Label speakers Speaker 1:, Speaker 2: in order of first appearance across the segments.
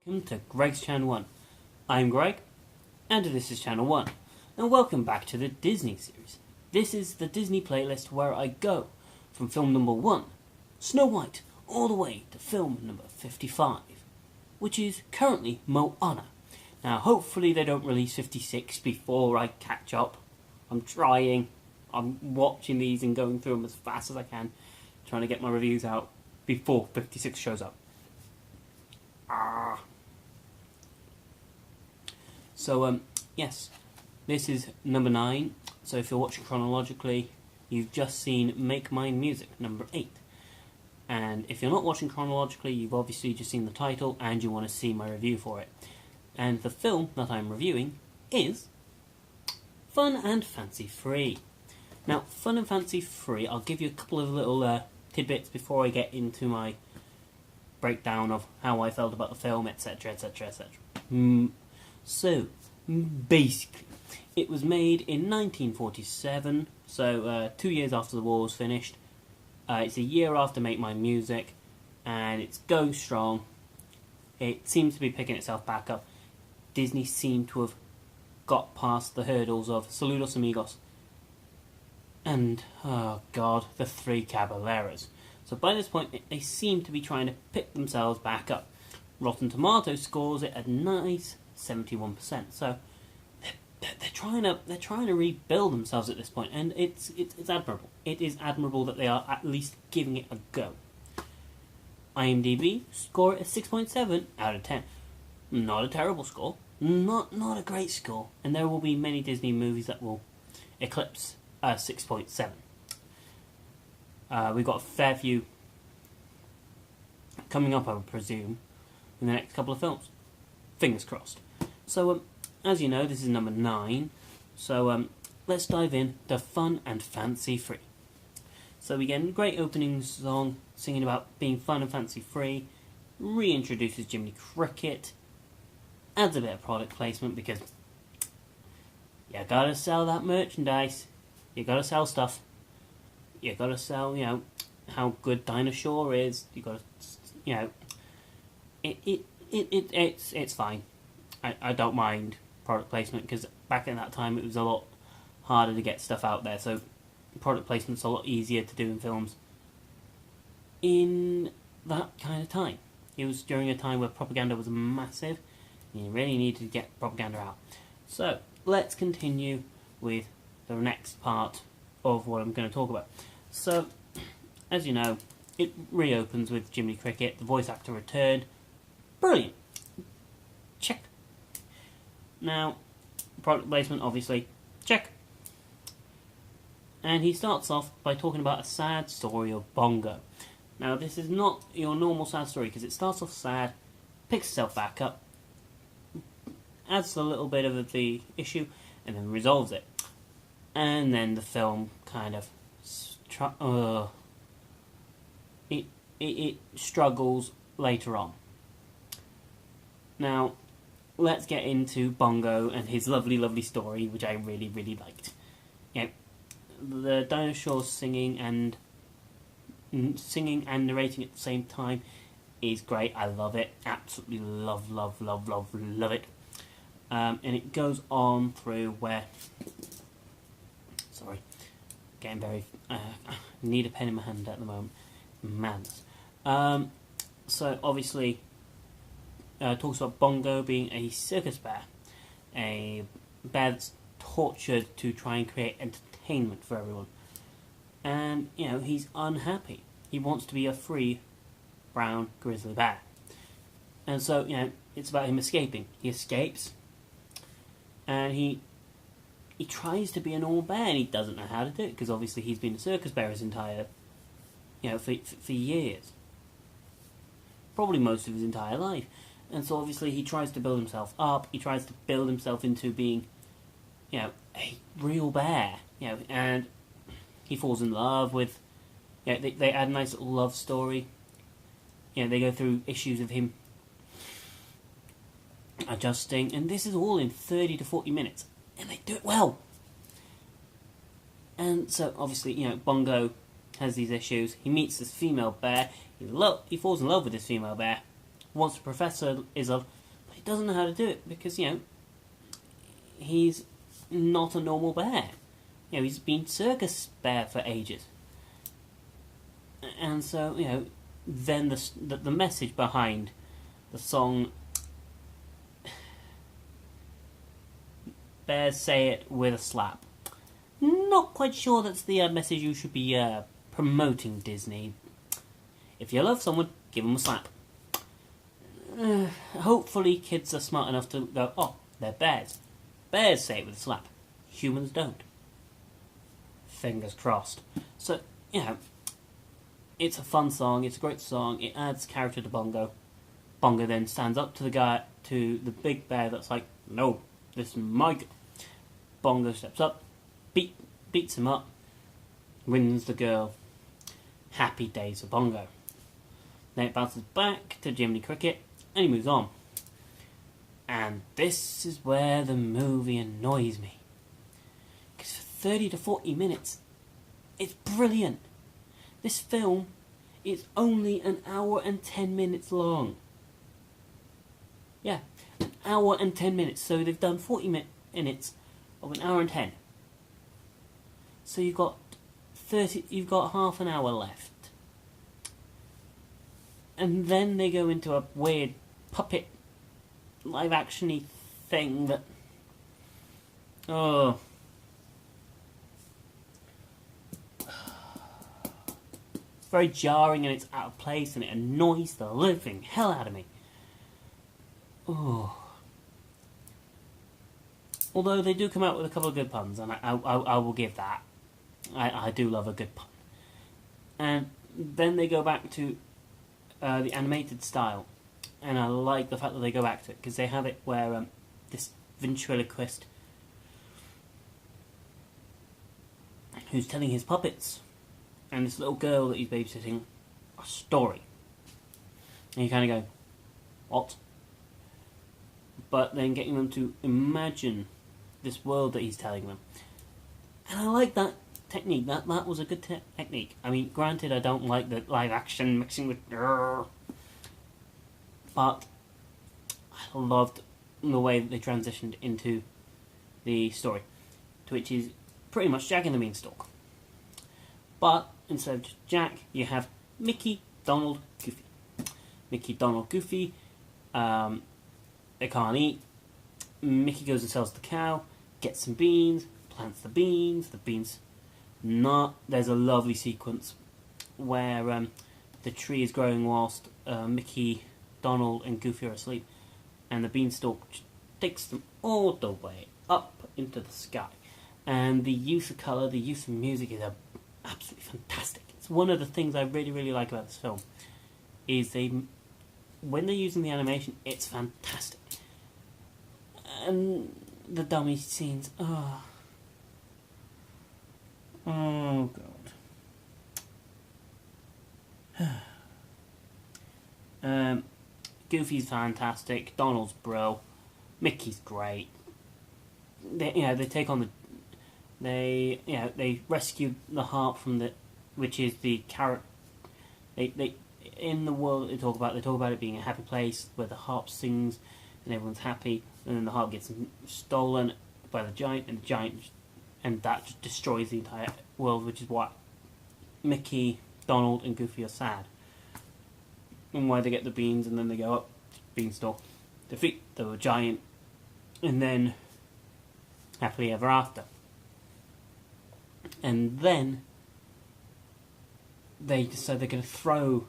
Speaker 1: Welcome to Greg's Channel 1. I'm Greg, and this is Channel 1. And welcome back to the Disney series. This is the Disney playlist where I go from film number 1, Snow White, all the way to film number 55, which is currently Moana. Now, hopefully they don't release 56 before I catch up. I'm trying. I'm watching these and going through them as fast as I can, trying to get my reviews out before 56 shows up. So, yes, this is number 9. So if you're watching chronologically, you've just seen Make Mine Music, number 8. And if you're not watching chronologically, you've obviously just seen the title and you want to see my review for it. And the film that I'm reviewing is Fun and Fancy Free. Now, Fun and Fancy Free, I'll give you a couple of little tidbits before I get into my breakdown of how I felt about the film, etc, etc, etc. So, basically, it was made in 1947, so 2 years after the war was finished. It's a year after Make Mine Music, and it's going strong. It seems to be picking itself back up. Disney seemed to have got past the hurdles of Saludos Amigos and, oh god, the Three Caballeros. So by this point, they seem to be trying to pick themselves back up. Rotten Tomatoes scores it a nice 71%. So they're trying to rebuild themselves at this point, and it's admirable. It is admirable that they are at least giving it a go. IMDb score it a 6.7 out of 10. Not a terrible score. Not a great score. And there will be many Disney movies that will eclipse 6.7. We've got a fair few coming up, I would presume, in the next couple of films. Fingers crossed. So, as you know, this is number 9. So, let's dive in to Fun and Fancy Free. So we get a great opening song singing about being fun and fancy free, reintroduces Jiminy Cricket, adds a bit of product placement because you gotta sell that merchandise, you gotta sell stuff, you gotta sell, how good Dinosaur is, you gotta, it's fine. I don't mind product placement because back in that time it was a lot harder to get stuff out there, so product placement's a lot easier to do in films in that kind of time. It was during a time where propaganda was massive and you really needed to get propaganda out. So let's continue with the next part of what I'm going to talk about. So, as you know, it reopens with Jiminy Cricket, the voice actor returned. Brilliant. Check. Now, product placement, obviously, check. And he starts off by talking about a sad story of Bongo. Now, this is not your normal sad story, because it starts off sad, picks itself back up, adds a little bit of the issue, and then resolves it. And then the film kind of it struggles later on. Now, let's get into Bongo and his lovely, lovely story, which I really, really liked. The dinosaurs singing and narrating at the same time is great. I love it. Absolutely love it. And it goes on through where... Sorry. Getting very... need a pen in my hand at the moment. Madness. So, obviously, talks about Bongo being a circus bear. A bear that's tortured to try and create entertainment for everyone. And, he's unhappy. He wants to be a free, brown, grizzly bear. And so, it's about him escaping. He escapes, and he tries to be a normal bear, and he doesn't know how to do it, because obviously he's been a circus bear his entire, for years. Probably most of his entire life. And so obviously he tries to build himself up, he tries to build himself into being, a real bear, and he falls in love with, they add a nice little love story. They go through issues of him adjusting, and this is all in 30 to 40 minutes, and they do it well. And so obviously, Bongo has these issues. He meets this female bear. He falls in love with this female bear. wants to Professor Izzard, but he doesn't know how to do it because, he's not a normal bear. He's been circus bear for ages. And so, then the message behind the song Bears Say It with a Slap. Not quite sure that's the message you should be promoting, Disney. If you love someone, give them a slap. Hopefully kids are smart enough to go, oh, they're bears. Bears say it with a slap. Humans don't. Fingers crossed. So, it's a fun song, it's a great song, it adds character to Bongo. Bongo then stands up to the big bear that's like, no, this is my girl. Bongo steps up, beats him up, wins the girl. Happy days for Bongo. Then it bounces back to Jiminy Cricket, and he moves on. And this is where the movie annoys me. Because for 30 to 40 minutes, it's brilliant. This film is only an hour and 10 minutes long. Yeah, an hour and 10 minutes. So they've done 40 minutes of an hour and 10. So you've got half an hour left. And then they go into a weird puppet live actiony thing that it's very jarring and it's out of place and it annoys the living hell out of me. Although they do come out with a couple of good puns, and I will give that. I do love a good pun. And then they go back to the animated style, and I like the fact that they go back to it because they have it where this ventriloquist who's telling his puppets and this little girl that he's babysitting a story, and you kind of go, what? But then getting them to imagine this world that he's telling them, and I like that technique. That was a good technique. I mean, granted, I don't like the live action mixing with, but I loved the way that they transitioned into the story, to which is pretty much Jack and the Beanstalk. But instead of just Jack, you have Mickey, Donald, Goofy. Mickey, Donald, Goofy. They can't eat. Mickey goes and sells the cow, gets some beans, plants the beans. There's a lovely sequence where the tree is growing whilst Mickey, Donald, and Goofy are asleep, and the beanstalk takes them all the way up into the sky. And the use of colour, the use of music is absolutely fantastic. It's one of the things I really, really like about this film. Is when they're using the animation, it's fantastic. And the dummy scenes, oh god. Goofy's fantastic. Donald's bro. Mickey's great. They take on they rescue the harp from which is the carrot. They in the world they talk about it being a happy place where the harp sings and everyone's happy, and then the harp gets stolen by the giant, and that just destroys the entire world, which is why Mickey, Donald, and Goofy are sad, and why they get the beans, and then they go up Beanstalk, defeat the giant, and then happily ever after. And then they decide they're going to throw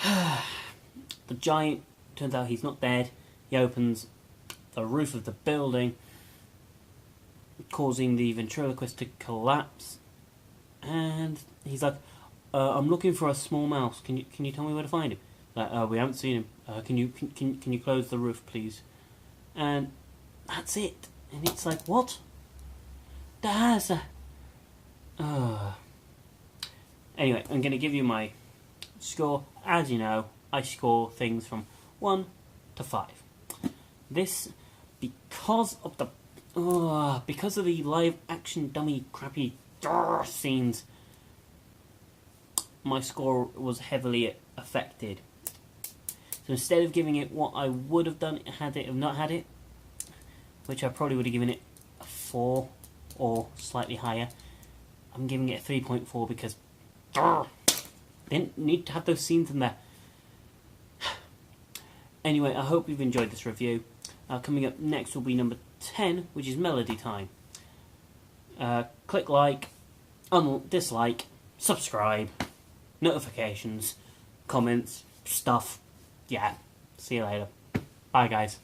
Speaker 1: the giant. Turns out he's not dead. He opens the roof of the building, causing the ventriloquist to collapse. And he's like, "I'm looking for a small mouse. Can you tell me where to find him?" Like, we haven't seen him. Can you close the roof, please? And that's it. And it's like, what? That's a. Anyway, I'm going to give you my score. As you know, I score things from 1 to 5. This, because of the live action dummy crappy scenes, my score was heavily affected. So instead of giving it what I would have done had it have not had it, which I probably would have given it a 4 or slightly higher, I'm giving it a 3.4 because didn't need to have those scenes in there. Anyway, I hope you've enjoyed this review. Coming up next will be number 10, which is Melody Time. Click like, dislike, subscribe, notifications, comments, stuff. Yeah, see you later. Bye guys.